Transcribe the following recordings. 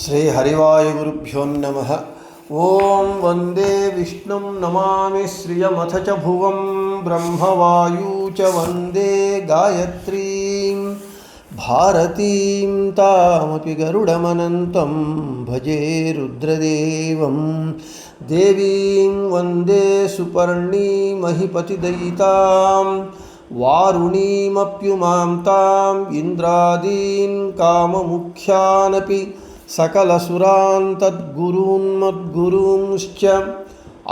ಶ್ರೀ ಹರಿವಾಯುಗುರುಭ್ಯೋ ನಮಃ. ಓಂ ವಂದೇ ವಿಷ್ಣು ನಮಾಮಿ ಶ್ರಿಯಮಥ ಚ ಭುವಂ ಬ್ರಹ್ಮವಾಯೂ ಚ ವಂದೇ ಗಾಯತ್ರೀಂ ಭಾರತೀಂ ತಾಮಪಿ ಗರುಡಮನಂತಂ ಭಜೆ ರುದ್ರದೇವಂ ದೇವೀಂ ವಂದೇ ಸುಪರ್ಣೀಮಹಿಪತಿದಯಿತಾಂ ವಾರುಣೀಮಪ್ಯುಮಾಂ ತಾಂ ಇಂದ್ರಾದೀನ್ ಕಾಮಮುಖ್ಯಾನಪಿ ಸಕಲಸುರಾನ್ ತದ್ಗುರೂನ್ ಮದ್ಗುರೂಂಶ್ಚ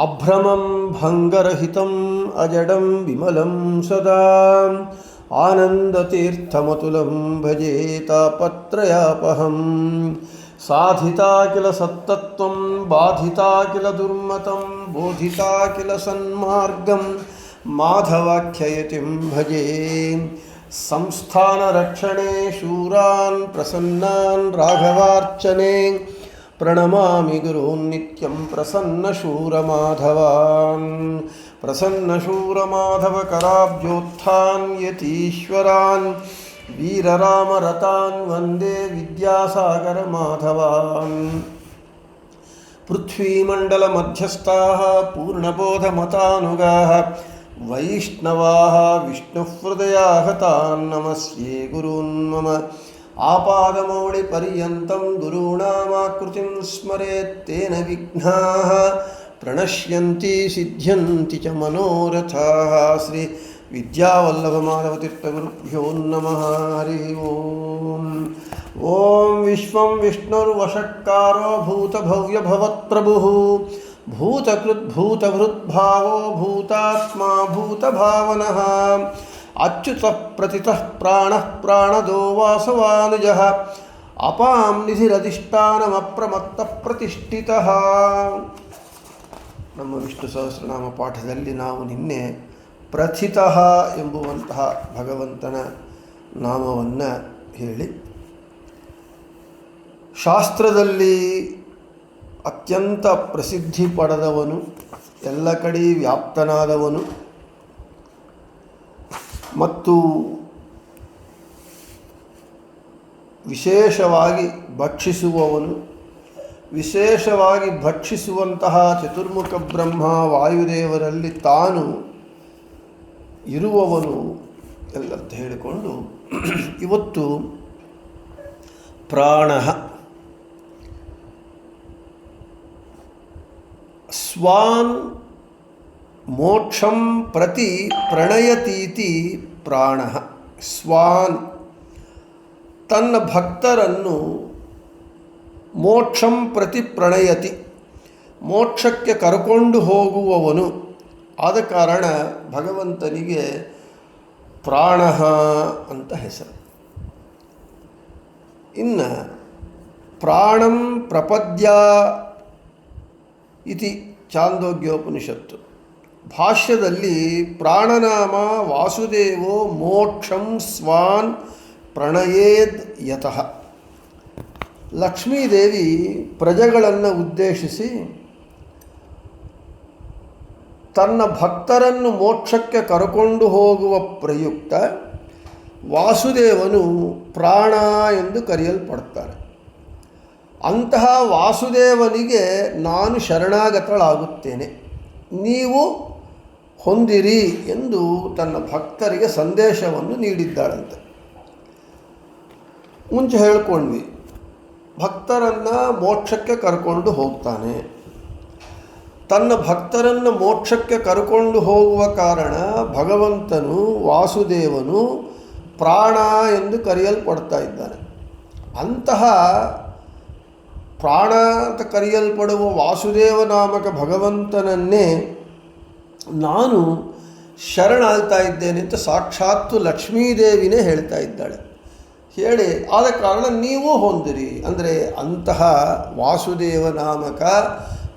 ಅಭ್ರಮಂ ಭಂಗರಹಿತಂ ಅಜಡಂ ವಿಮಲಂ ಸದಾ ಆನಂದತೀರ್ಥಮತುಲಂ ಭಜೆ ತಾಪತ್ರಯಾಪಹಂ. ಸಾಧಿತಾ ಕಿಲ ಸತ್ತತ್ವಂ ಬಾಧಿತಾ ಕಿಲ ದುರ್ಮತಂ ಬೋಧಿತಾ ಕಿಲ ಸನ್ಮಾರ್ಗಂ ಮಾಧವಾಖ್ಯಯತಿಂ ಭಜೆ. ಸಂಸ್ಥಾನರಕ್ಷಣೆ ಶೂರಾನ್ ಪ್ರಸನ್ನಾನ್ ರಾಘವಾರ್ಚನೆ ಪ್ರಣಮಾಮಿ ಗುರೂನ್ ನಿತ್ಯಂ ಪ್ರಸನ್ನಶೂರಮಾಧವಾನ್. ಪ್ರಸನ್ನಶೂರಮಾಧವಕರಾಬ್ಜೋತ್ಥಾನ್ ಯತೀಶ್ವರಾನ್ ವೀರರಾಮರತಾನ್ ವಂದೇ ವಿದ್ಯಾಸಾಗರಮಾಧವಾನ್. ಪೃಥ್ವೀಮಂಡಲಮಧ್ಯಸ್ಥಾಃ ಪೂರ್ಣಬೋಧಮತಾನುಗಾಃ ವೈಷ್ಣವಾಃ ವಿಷ್ಣುಹೃದಯಾಃ ತಾನ್ ನಮಸ್ಯೆ ಗುರೂನ್ ಮಮ. ಆಪಾದಮೌಳಿಪರ್ಯಂತಂ ಗುರುಣಾಮಾಕೃತಿಂ ಸ್ಮರೇತ್ ತೇನ ವಿಘ್ನಾಃ ಪ್ರಣಶ್ಯಂತಿ ಸಿದ್ಧ್ಯಂತಿ ಚ ಮನೋರಥಾಃ. ಶ್ರೀ ವಿದ್ಯಾವಲ್ಲಭಮಾಧವತೀರ್ಥಗುರುಭ್ಯೋ ನಮಃ. ಹರಿ ಓಂ. ಓಂ ವಿಶ್ವಂ ವಿಷ್ಣುರ್ವಷಟ್ಕಾರೋ ಭೂತಭವ್ಯಭವತ್ಪ್ರಭುಃ ಭೂತಕೃದ್ಭೂತಭೃದ್ಭಾವೋ ಭೂತಾತ್ಮಾ ಭೂತಭಾವನಃ ಅಚ್ಯುತಃ ಪ್ರತಿತಃ ಪ್ರಾಣಃ ಪ್ರಾಣದೋ ವಾಸವಾನುಜಃ ಅಪಾಂ ನಿಧಿರಧಿಷ್ಠಾನಮಪ್ರಮತ್ತಃ ಪ್ರತಿಷ್ಠಿತಃ. ನಮ್ಮ ವಿಷ್ಣು ಸಹಸ್ರನಾಮ ಪಾಠದಲ್ಲಿ ನಾವು ನಿನ್ನೆ ಪ್ರಥಿತಃ ಎಂಬುವಂತಹ ಭಗವಂತನ ನಾಮವನ್ನು ಹೇಳಿ, ಶಾಸ್ತ್ರದಲ್ಲಿ ಅತ್ಯಂತ ಪ್ರಸಿದ್ಧಿ ಪಡೆದವನು, ಎಲ್ಲ ಕಡೆ ವ್ಯಾಪ್ತನಾದವನು ಮತ್ತು ವಿಶೇಷವಾಗಿ ಭಕ್ಷಿಸುವವನು, ವಿಶೇಷವಾಗಿ ಭಕ್ಷಿಸುವಂತಹ ಚತುರ್ಮುಖ ಬ್ರಹ್ಮ ವಾಯುದೇವರಲ್ಲಿ ತಾನು ಇರುವವನು ಎಲ್ಲಂತ ಹೇಳಿಕೊಂಡು ಇವತ್ತು ಪ್ರಾಣ ಸ್ವಾನ್ ಮೋಕ್ಷಂ ಪ್ರತಿ ಪ್ರಣಯತೀತಿ ಪ್ರಾಣ. ಸ್ವಾನ್ ತನ್ನ ಭಕ್ತರನ್ನು ಮೋಕ್ಷಂ ಪ್ರತಿ ಪ್ರಣಯತಿ ಮೋಕ್ಷಕ್ಕೆ ಕರ್ಕೊಂಡು ಹೋಗುವವನು. ಆದ ಕಾರಣ ಭಗವಂತನಿಗೆ ಪ್ರಾಣ ಅಂತ ಹೆಸರು. ಇನ್ನು ಪ್ರಾಣಂ ಪ್ರಪದ್ಯ ಇತಿ ಚಾಂದೋಗ್ಯೋಪನಿಷತ್ತು ಭಾಷ್ಯದಲ್ಲಿ ಪ್ರಾಣನಾಮ ವಾಸುದೇವೋ ಮೋಕ್ಷಂ ಸ್ವಾನ್ ಪ್ರಣಯೇದ್ ಯತಃ. ಲಕ್ಷ್ಮೀದೇವಿ ಪ್ರಜೆಗಳನ್ನು ಉದ್ದೇಶಿಸಿ ತನ್ನ ಭಕ್ತರನ್ನು ಮೋಕ್ಷಕ್ಕೆ ಕರಕೊಂಡು ಹೋಗುವ ಪ್ರಯುಕ್ತ ವಾಸುದೇವನು ಪ್ರಾಣ ಎಂದು ಕರೆಯಲ್ಪಡ್ತಾನೆ. ಅಂತಹ ವಾಸುದೇವನಿಗೆ ನಾನು ಶರಣಾಗತಳಾಗುತ್ತೇನೆ, ನೀವು ಹೊಂದಿರಿ ಎಂದು ತನ್ನ ಭಕ್ತರಿಗೆ ಸಂದೇಶವನ್ನು ನೀಡಿದ್ದಾಳಂತೆ. ಮುಂಚೆ ಹೇಳ್ಕೊಂಡ್ವಿ, ಭಕ್ತರನ್ನು ಮೋಕ್ಷಕ್ಕೆ ಕರ್ಕೊಂಡು ಹೋಗ್ತಾನೆ. ತನ್ನ ಭಕ್ತರನ್ನು ಮೋಕ್ಷಕ್ಕೆ ಕರ್ಕೊಂಡು ಹೋಗುವ ಕಾರಣ ಭಗವಂತನು ವಾಸುದೇವನು ಪ್ರಾಣ ಎಂದು ಕರೆಯಲ್ಪಡ್ತಾ ಇದ್ದಾನೆ. ಅಂತಹ ಪ್ರಾಣ ಅಂತ ಕರೆಯಲ್ಪಡುವ ವಾಸುದೇವ ನಾಮಕ ಭಗವಂತನನ್ನೇ ನಾನು ಶರಣಾಗ್ತಾ ಇದ್ದೇನೆ ಅಂತ ಸಾಕ್ಷಾತ್ತು ಲಕ್ಷ್ಮೀದೇವಿನೇ ಹೇಳ್ತಾ ಇದ್ದಾಳೆ. ಹೇಳಿ ಆದ ಕಾರಣ ನೀವು ಹೊಂದಿರಿ ಅಂದರೆ ಅಂತಹ ವಾಸುದೇವ ನಾಮಕ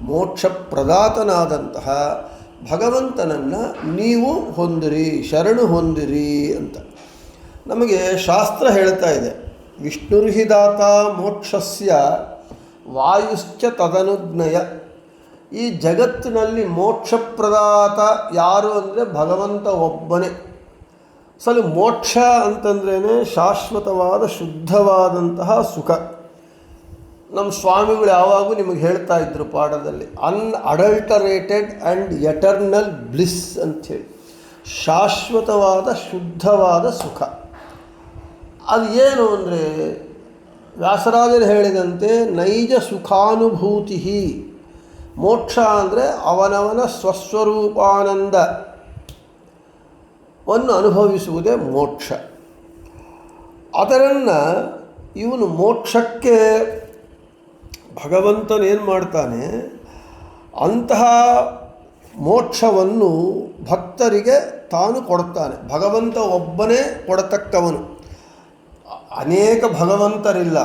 ಮೋಕ್ಷ ಪ್ರದಾತನಾದಂತಹ ಭಗವಂತನನ್ನು ನೀವು ಹೊಂದಿರಿ, ಶರಣು ಹೊಂದಿರಿ ಅಂತ ನಮಗೆ ಶಾಸ್ತ್ರ ಹೇಳ್ತಾ ಇದೆ. ವಿಷ್ಣುರ್ಹಿದಾತ ಮೋಕ್ಷಸ್ಯ ವಾಯುಶ್ಚ ತದನುಜ್ಞಯ. ಈ ಜಗತ್ತಿನಲ್ಲಿ ಮೋಕ್ಷಪ್ರದಾತ ಯಾರು ಅಂದರೆ ಭಗವಂತ ಒಬ್ಬನೇ. ಸಲ ಮೋಕ್ಷ ಅಂತಂದ್ರೇ ಶಾಶ್ವತವಾದ ಶುದ್ಧವಾದಂತಹ ಸುಖ. ನಮ್ಮ ಸ್ವಾಮಿಗಳು ಯಾವಾಗೂ ನಿಮಗೆ ಹೇಳ್ತಾ ಇದ್ರು ಪಾಠದಲ್ಲಿ, ಅನ್ಅಡಲ್ಟರೇಟೆಡ್ ಆ್ಯಂಡ್ ಎಟರ್ನಲ್ ಬ್ಲಿಸ್ ಅಂಥೇಳಿ, ಶಾಶ್ವತವಾದ ಶುದ್ಧವಾದ ಸುಖ. ಅದು ಏನು ಅಂದರೆ ವ್ಯಾಸರಾಜರು ಹೇಳಿದಂತೆ ನೈಜ ಸುಖಾನುಭೂತಿ. ಮೋಕ್ಷ ಅಂದರೆ ಅವನವನ ಸ್ವಸ್ವರೂಪಾನಂದವನ್ನು ಅನುಭವಿಸುವುದೇ ಮೋಕ್ಷ. ಅದನ್ನು ಇವನು ಮೋಕ್ಷಕ್ಕೆ ಭಗವಂತನೇನು ಮಾಡ್ತಾನೆ, ಅಂತಹ ಮೋಕ್ಷವನ್ನು ಭಕ್ತರಿಗೆ ತಾನು ಕೊಡ್ತಾನೆ. ಭಗವಂತ ಒಬ್ಬನೇ ಕೊಡತಕ್ಕವನು, ಅನೇಕ ಭಗವಂತರಿಲ್ಲ,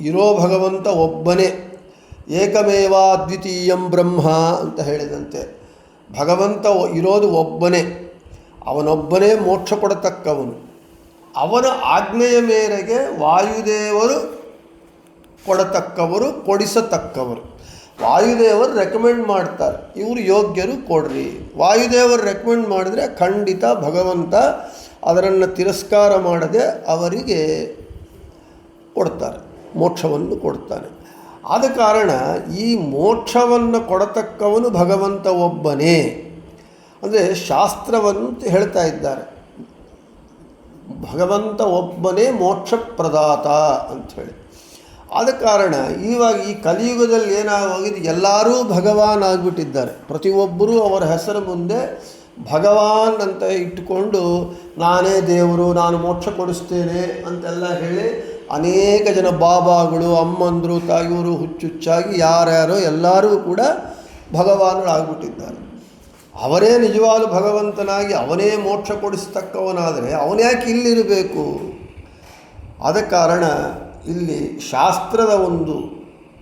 ಇರೋ ಭಗವಂತ ಒಬ್ಬನೇ. ಏಕಮೇವಾ ದ್ವಿತೀಯಂ ಬ್ರಹ್ಮ ಅಂತ ಹೇಳಿದಂತೆ ಭಗವಂತ ಇರೋದು ಒಬ್ಬನೇ, ಅವನೊಬ್ಬನೇ ಮೋಕ್ಷ ಕೊಡತಕ್ಕವನು. ಅವನ ಆಜ್ಞೆಯ ಮೇರೆಗೆ ವಾಯುದೇವರು ಕೊಡತಕ್ಕವರು, ಕೊಡಿಸತಕ್ಕವರು. ವಾಯುದೇವರು ರೆಕಮೆಂಡ್ ಮಾಡ್ತಾರೆ, ಇವರು ಯೋಗ್ಯರು ಕೊಡ್ರಿ. ವಾಯುದೇವರು ರೆಕಮೆಂಡ್ ಮಾಡಿದರೆ ಖಂಡಿತ ಭಗವಂತ ಅದನ್ನು ತಿರಸ್ಕಾರ ಮಾಡದೆ ಅವರಿಗೆ ಕೊಡ್ತಾರೆ, ಮೋಕ್ಷವನ್ನು ಕೊಡ್ತಾನೆ. ಆದ ಕಾರಣ ಈ ಮೋಕ್ಷವನ್ನು ಕೊಡತಕ್ಕವನು ಭಗವಂತ ಒಬ್ಬನೇ. ಅಂದರೆ ಶಾಸ್ತ್ರವನ್ನು ಹೇಳ್ತಾ ಇದ್ದಾರೆ, ಭಗವಂತ ಒಬ್ಬನೇ ಮೋಕ್ಷ ಪ್ರದಾತ ಅಂಥೇಳಿ. ಆದ ಕಾರಣ ಇವಾಗ ಈ ಕಲಿಯುಗದಲ್ಲಿ ಏನಾಗೋಗಿದೆ, ಎಲ್ಲರೂ ಭಗವಾನ್ ಆಗಿಬಿಟ್ಟಿದ್ದಾರೆ. ಪ್ರತಿಯೊಬ್ಬರೂ ಅವರ ಹೆಸರು ಮುಂದೆ ಭಗವಾನ್ ಅಂತ ಇಟ್ಟುಕೊಂಡು ನಾನೇ ದೇವರು, ನಾನು ಮೋಕ್ಷ ಕೊಡಿಸ್ತೇನೆ ಅಂತೆಲ್ಲ ಹೇಳಿ ಅನೇಕ ಜನ ಬಾಬಾಗಳು, ಅಮ್ಮಂದರು, ತಾಯಿಯವರು ಹುಚ್ಚುಚ್ಚಾಗಿ ಯಾರ್ಯಾರೋ ಎಲ್ಲರೂ ಕೂಡ ಭಗವಾನರಾಗ್ಬಿಟ್ಟಿದ್ದಾರೆ. ಅವರೇ ನಿಜವಾದ ಭಗವಂತನಾಗಿ ಅವನೇ ಮೋಕ್ಷ ಕೊಡಿಸ್ತಕ್ಕವನಾದರೆ ಅವನ್ಯಾಕೆ ಇಲ್ಲಿರಬೇಕು? ಆದ ಕಾರಣ ಇಲ್ಲಿ ಶಾಸ್ತ್ರದ ಒಂದು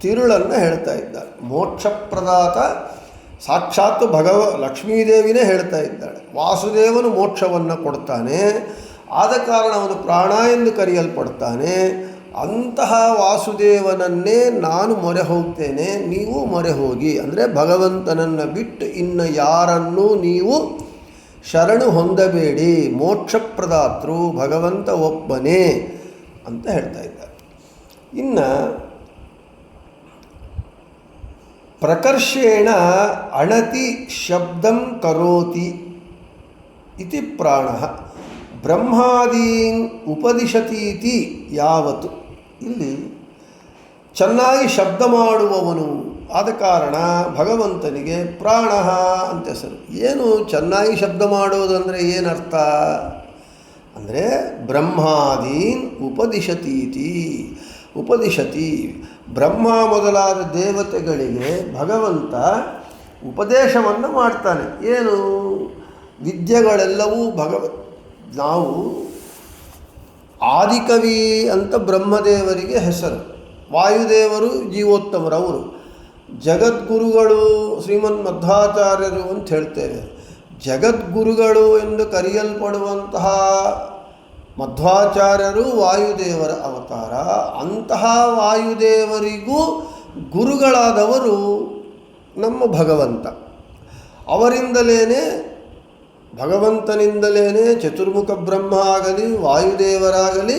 ತಿರುಳನ್ನು ಹೇಳ್ತಾ ಇದ್ದಾರೆ. ಮೋಕ್ಷ ಪ್ರದಾತ ಸಾಕ್ಷಾತ್ ಲಕ್ಷ್ಮೀದೇವಿನೇ ಹೇಳ್ತಾ ಇದ್ದಾಳೆ. ವಾಸುದೇವನು ಮೋಕ್ಷವನ್ನು ಕೊಡ್ತಾನೆ, ಆದ ಕಾರಣ ಅವನು ಪ್ರಾಣ ಎಂದು ಕರೆಯಲ್ಪಡ್ತಾನೆ. ಅಂತಹ ವಾಸುದೇವನನ್ನೇ ನಾನು ಮೊರೆ ಹೋಗ್ತೇನೆ, ನೀವು ಮೊರೆ ಹೋಗಿ. ಅಂದರೆ ಭಗವಂತನನ್ನು ಬಿಟ್ಟು ಇನ್ನು ಯಾರನ್ನೂ ನೀವು ಶರಣು ಹೊಂದಬೇಡಿ, ಮೋಕ್ಷಪ್ರದಾತೃ ಭಗವಂತ ಒಬ್ಬನೇ ಅಂತ ಹೇಳ್ತಾ ಇದ್ದಾರೆ. ಇನ್ನು ಪ್ರಕರ್ಷೇಣ ಅಣತಿ ಶಬ್ದಂ ಕರೋತಿ ಇತಿ ಪ್ರಾಣ ಬ್ರಹ್ಮಾದೀನ್ ಉಪದಿಶತೀತಿ ಯಾವತ್ತು. ಇಲ್ಲಿ ಚೆನ್ನಾಗಿ ಶಬ್ದ ಮಾಡುವವನು, ಆದ ಕಾರಣ ಭಗವಂತನಿಗೆ ಪ್ರಾಣ ಅಂತ ಹೆಸರು. ಏನು ಚೆನ್ನಾಗಿ ಶಬ್ದ ಮಾಡೋದಂದರೆ ಏನರ್ಥ ಅಂದರೆ ಬ್ರಹ್ಮಾದೀನ್ ಉಪದಿಶತೀತಿ. ಉಪದಿಶತಿ ಬ್ರಹ್ಮ ಮೊದಲಾದ ದೇವತೆಗಳಿಗೆ ಭಗವಂತ ಉಪದೇಶವನ್ನು ಮಾಡ್ತಾನೆ. ಏನು ವಿದ್ಯೆಗಳೆಲ್ಲವೂ ನಾವು ಆದಿಕವಿ ಅಂತ ಬ್ರಹ್ಮದೇವರಿಗೆ ಹೆಸರು, ವಾಯುದೇವರು ಜೀವೋತ್ತಮರವರು, ಜಗದ್ಗುರುಗಳು ಶ್ರೀಮನ್ ಮಧ್ವಾಚಾರ್ಯರು ಅಂತ ಹೇಳ್ತೇವೆ. ಜಗದ್ಗುರುಗಳು ಎಂದು ಕರೆಯಲ್ಪಡುವಂತಹ ಮಧ್ವಾಚಾರ್ಯರು ವಾಯುದೇವರ ಅವತಾರ. ಅಂತಹ ವಾಯುದೇವರಿಗೂ ಗುರುಗಳಾದವರು ನಮ್ಮ ಭಗವಂತ. ಅವರಿಂದಲೇ ಭಗವಂತನಿಂದಲೇ ಚತುರ್ಮುಖ ಬ್ರಹ್ಮ ಆಗಲಿ ವಾಯುದೇವರಾಗಲಿ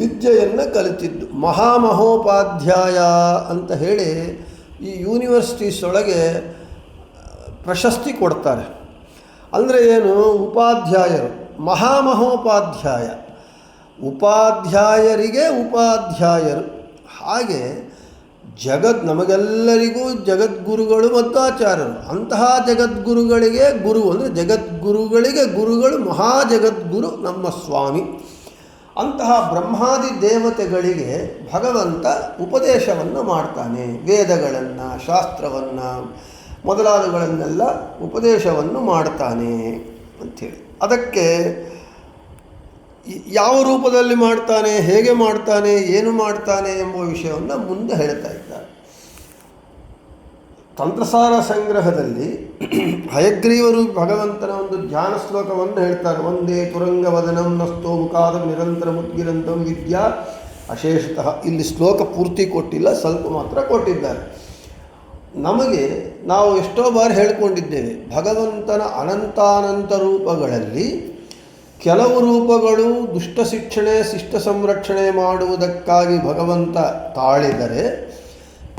ವಿದ್ಯೆಯನ್ನು ಕಲಿತಿದ್ದು. ಮಹಾಮಹೋಪಾಧ್ಯಾಯ ಅಂತ ಹೇಳಿ ಈ ಯೂನಿವರ್ಸಿಟೀಸ್ ಒಳಗೆ ಪ್ರಶಸ್ತಿ ಕೊಡ್ತಾರೆ. ಅಂದರೆ ಏನು, ಉಪಾಧ್ಯಾಯರು, ಮಹಾಮಹೋಪಾಧ್ಯಾಯ, ಉಪಾಧ್ಯಾಯರಿಗೆ ಉಪಾಧ್ಯಾಯರು. ಹಾಗೆ ನಮಗೆಲ್ಲರಿಗೂ ಜಗದ್ಗುರುಗಳು ಮತ್ತು ಆಚಾರ್ಯರು. ಅಂತಹ ಜಗದ್ಗುರುಗಳಿಗೆ ಗುರು ಅಂದರೆ ಜಗದ್ಗುರುಗಳಿಗೆ ಗುರುಗಳು ಮಹಾಜಗದ್ಗುರು ನಮ್ಮ ಸ್ವಾಮಿ. ಅಂತಹ ಬ್ರಹ್ಮಾದಿ ದೇವತೆಗಳಿಗೆ ಭಗವಂತ ಉಪದೇಶವನ್ನು ಮಾಡ್ತಾನೆ. ವೇದಗಳನ್ನು, ಶಾಸ್ತ್ರವನ್ನು ಮೊದಲಾದಗಳನ್ನೆಲ್ಲ ಉಪದೇಶವನ್ನು ಮಾಡ್ತಾನೆ ಅಂಥೇಳಿ. ಅದಕ್ಕೆ ಯಾವ ರೂಪದಲ್ಲಿ ಮಾಡ್ತಾನೆ, ಹೇಗೆ ಮಾಡ್ತಾನೆ, ಏನು ಮಾಡ್ತಾನೆ ಎಂಬ ವಿಷಯವನ್ನು ಮುಂದೆ ಹೇಳ್ತಾ ಇದ್ದಾರೆ. ತಂತ್ರಸಾರ ಸಂಗ್ರಹದಲ್ಲಿ ಹಯಗ್ರೀವರು ಭಗವಂತನ ಒಂದು ಧ್ಯಾನ ಶ್ಲೋಕವನ್ನು ಹೇಳ್ತಾರೆ. ಒಂದೇ ತುರಂಗವದನಂ ನಸ್ತೋ ಮುಖಾದ ನಿರಂತರ ಮುದ್ಗಿರಂತಂ ವಿದ್ಯಾ ಅಶೇಷತಃ. ಇಲ್ಲಿ ಶ್ಲೋಕ ಪೂರ್ತಿ ಕೊಟ್ಟಿಲ್ಲ, ಸ್ವಲ್ಪ ಮಾತ್ರ ಕೊಟ್ಟಿದ್ದಾರೆ. ನಮಗೆ ನಾವು ಎಷ್ಟೋ ಬಾರಿ ಹೇಳ್ಕೊಂಡಿದ್ದೇವೆ, ಭಗವಂತನ ಅನಂತಾನಂತ ರೂಪಗಳಲ್ಲಿ ಕೆಲವು ರೂಪಗಳು ದುಷ್ಟ ಶಿಕ್ಷಣೆ ಶಿಷ್ಟ ಸಂರಕ್ಷಣೆ ಮಾಡುವುದಕ್ಕಾಗಿ ಭಗವಂತ ತಾಳಿದರೆ,